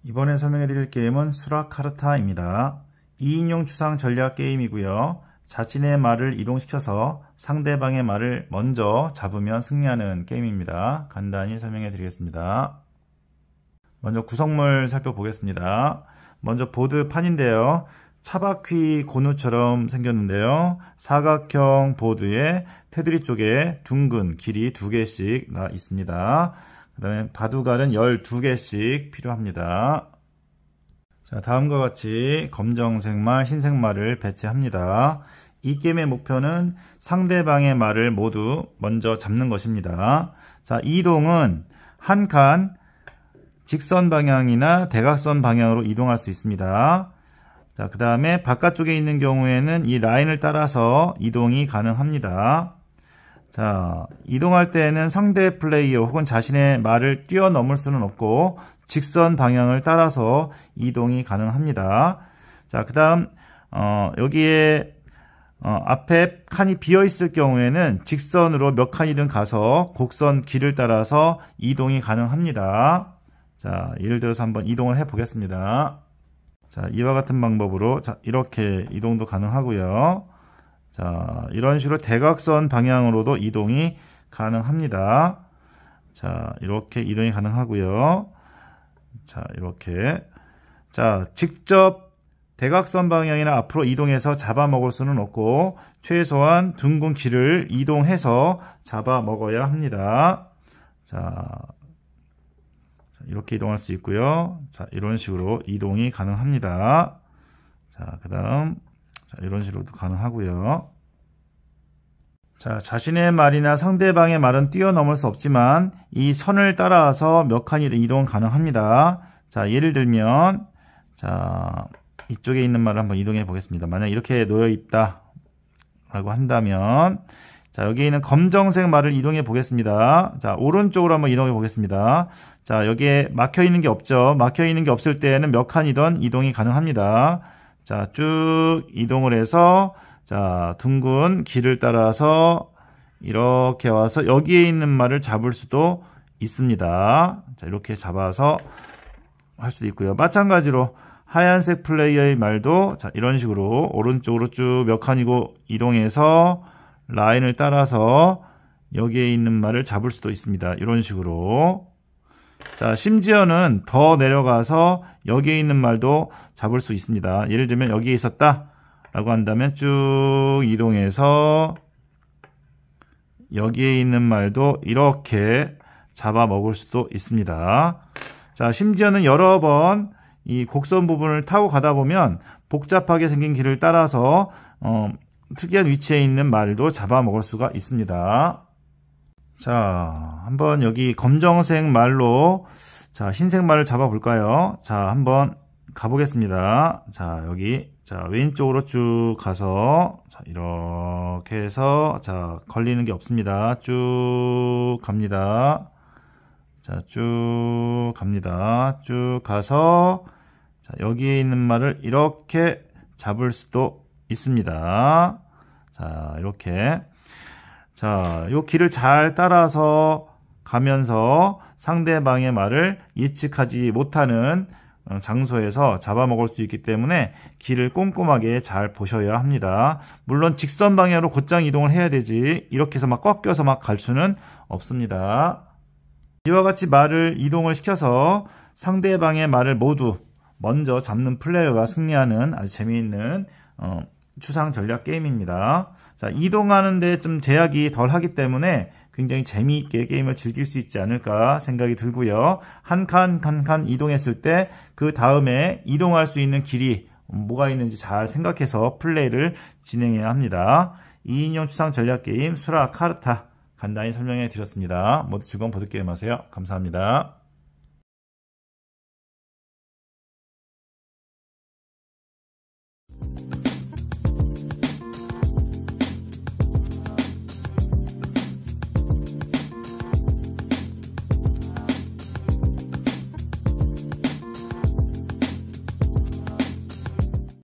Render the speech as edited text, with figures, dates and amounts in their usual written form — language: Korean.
이번에 설명해 드릴 게임은 수라카르타입니다. 2인용 추상 전략 게임이고요. 자신의 말을 이동시켜서 상대방의 말을 먼저 잡으면 승리하는 게임입니다. 간단히 설명해 드리겠습니다. 먼저 구성물 살펴보겠습니다. 먼저 보드판인데요. 차바퀴 고누처럼 생겼는데요. 사각형 보드에 테두리 쪽에 둥근 길이 2개씩 있습니다. 그 다음에 바둑알은 12개씩 필요합니다. 자, 다음과 같이 검정색 말, 흰색 말을 배치합니다. 이 게임의 목표는 상대방의 말을 모두 먼저 잡는 것입니다. 자, 이동은 한 칸 직선 방향이나 대각선 방향으로 이동할 수 있습니다. 자, 그 다음에 바깥쪽에 있는 경우에는 이 라인을 따라서 이동이 가능합니다. 자, 이동할 때에는 상대 플레이어 혹은 자신의 말을 뛰어넘을 수는 없고 직선 방향을 따라서 이동이 가능합니다. 자, 그 다음 여기에 앞에 칸이 비어 있을 경우에는 직선으로 몇 칸이든 가서 곡선 길을 따라서 이동이 가능합니다. 자, 예를 들어서 한번 이동을 해 보겠습니다. 자, 이와 같은 방법으로 이렇게 이동도 가능하고요. 자, 이런 식으로 대각선 방향으로도 이동이 가능합니다. 자, 이렇게 이동이 가능하고요. 자, 이렇게. 자, 직접 대각선 방향이나 앞으로 이동해서 잡아먹을 수는 없고 최소한 둥근 길을 이동해서 잡아먹어야 합니다. 자, 이렇게 이동할 수 있고요. 자, 이런 식으로 이동이 가능합니다. 자, 그 다음 이런 식으로도 가능하고요. 자, 자신의 말이나 상대방의 말은 뛰어넘을 수 없지만 이 선을 따라서 몇 칸이든 이동 가능합니다. 자, 예를 들면 자, 이쪽에 있는 말을 한번 이동해 보겠습니다. 만약 이렇게 놓여 있다 라고 한다면 자, 여기 있는 검정색 말을 이동해 보겠습니다. 자, 오른쪽으로 한번 이동해 보겠습니다. 자, 여기에 막혀 있는 게 없죠. 막혀 있는 게 없을 때에는 몇 칸이든 이동이 가능합니다. 자, 쭉 이동을 해서 자, 둥근 길을 따라서 이렇게 와서 여기에 있는 말을 잡을 수도 있습니다. 자, 이렇게 잡아서 할 수도 있고요. 마찬가지로 하얀색 플레이어의 말도 자, 이런 식으로 오른쪽으로 쭉 몇 칸이고 이동해서 라인을 따라서 여기에 있는 말을 잡을 수도 있습니다. 이런 식으로. 자, 심지어는 더 내려가서 여기에 있는 말도 잡을 수 있습니다. 예를 들면 여기에 있었다 라고 한다면 쭉 이동해서 여기에 있는 말도 이렇게 잡아먹을 수도 있습니다. 자, 심지어는 여러 번 이 곡선 부분을 타고 가다 보면 복잡하게 생긴 길을 따라서 특이한 위치에 있는 말도 잡아먹을 수가 있습니다. 자, 한번 여기 검정색 말로 자, 흰색 말을 잡아볼까요? 자, 한번 가보겠습니다. 자, 여기 자, 왼쪽으로 쭉 가서 자, 이렇게 해서 자, 걸리는 게 없습니다. 쭉 갑니다. 자, 쭉 갑니다. 쭉 가서 자, 여기에 있는 말을 이렇게 잡을 수도 있습니다. 자, 이렇게. 자, 요 길을 잘 따라서 가면서 상대방의 말을 예측하지 못하는 장소에서 잡아먹을 수 있기 때문에 길을 꼼꼼하게 잘 보셔야 합니다. 물론 직선 방향으로 곧장 이동을 해야 되지 이렇게 해서 막 꺾여서 막 갈 수는 없습니다. 이와 같이 말을 이동을 시켜서 상대방의 말을 모두 먼저 잡는 플레이어가 승리하는 아주 재미있는 추상 전략 게임입니다. 자, 이동하는데 좀 제약이 덜 하기 때문에 굉장히 재미있게 게임을 즐길 수 있지 않을까 생각이 들고요. 한 칸 이동했을 때 그 다음에 이동할 수 있는 길이 뭐가 있는지 잘 생각해서 플레이를 진행해야 합니다. 2인용 추상 전략 게임 수라카르타 간단히 설명해 드렸습니다. 모두 즐거운 보드게임 하세요. 감사합니다.